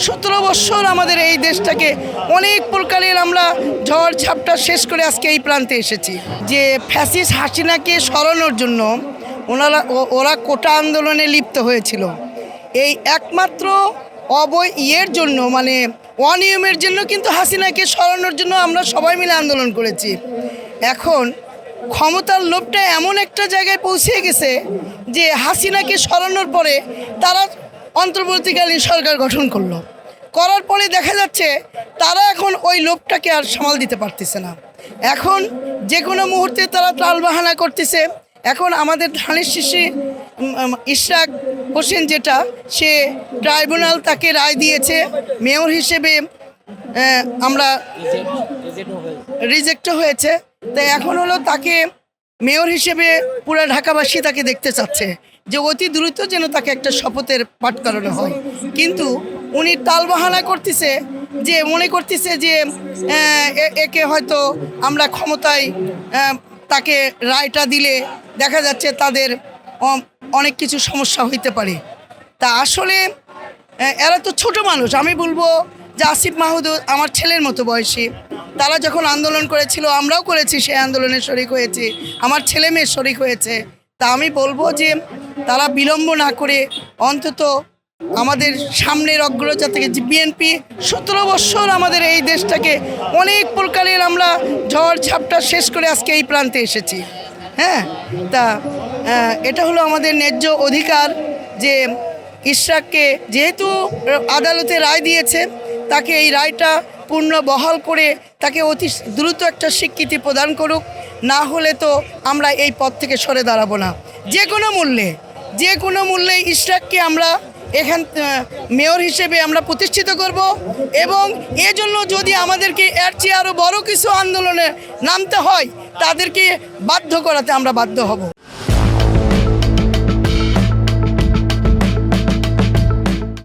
17 বছর আমাদের এই দেশটাকে অনেক প্রকারের আমরা ঝড় ঝাপটা শেষ করে আজকে এই প্রান্তে এসেছি। যে ফ্যাসিস্ট হাসিনাকে সরানোর জন্য ওরা কোটা আন্দোলনে লিপ্ত হয়েছিল। এই একমাত্র ইয়ের জন্য, মানে অনিয়মের জন্য কিন্তু হাসিনাকে সরানোর জন্য আমরা সবাই মিলে আন্দোলন করেছি। এখন ক্ষমতার লোভটা এমন একটা জায়গায় পৌঁছে গেছে যে হাসিনাকে সরানোর পরে তারা অন্তর্বর্তীকালীন সরকার গঠন করার পরে দেখা যাচ্ছে তারা এখন ওই লোভটাকে আর সামাল দিতে পারতেছে না। এখন যে কোনো মুহূর্তে তারা টালবাহানা করতেছে। এখন আমাদের ধানের শীষে ইশরাক হোসেন যেটা, সে ট্রাইব্যুনাল তাকে রায় দিয়েছে, মেয়র হিসেবে আমরা রিজেক্ট হয়েছে। তাই এখন হলো তাকে মেয়র হিসেবে পুরো ঢাকাবাসী তাকে দেখতে চাচ্ছে যে অতি দ্রুত যেন তাকে একটা শপথের পাঠ করানো হয়। কিন্তু উনি টালবাহানা করতেছে, যে মনে করতেছে যে একে হয়তো আমরা ক্ষমতায় তাকে রায়টা দিলে দেখা যাচ্ছে তাদের অনেক কিছু সমস্যা হইতে পারে। তা আসলে এরা তো ছোট মানুষ। আমি বলবো যে আসিফ মাহমুদ আমার ছেলের মতো বয়সী। তারা যখন আন্দোলন করেছিল আমরাও করেছি, সেই আন্দোলনে শরিক হয়েছি, আমার ছেলে মেয়ে শরিক হয়েছে। তা আমি বলবো যে তারা বিলম্ব না করে অন্তত আমাদের সামনের অগ্রযাত্রাকে, যে বিএনপি 17 বছর আমাদের এই দেশটাকে অনেক প্রকারের আমরা ঝড় ঝাপটা শেষ করে আজকে এই প্রান্তে এসেছি। হ্যাঁ, তা এটা হলো আমাদের ন্যায্য অধিকার যে ইশরাককে যেহেতু আদালতে রায় দিয়েছে, তাকে এই রায়টা পূর্ণ বহাল করে তাকে অতি দ্রুত একটা স্বীকৃতি প্রদান করুক। না হলে তো আমরা এই পথ থেকে সরে দাঁড়াবো না। যে কোনো মূল্যে ইশরাককে আমরা এখান মেয়র হিসেবে আমরা প্রতিষ্ঠিত করব, এবং এজন্য যদি আমাদেরকে এর চেয়ে আরও বড় কিছু আন্দোলনে নামতে হয় তাদেরকে বাধ্য করাতে আমরা বাধ্য হব।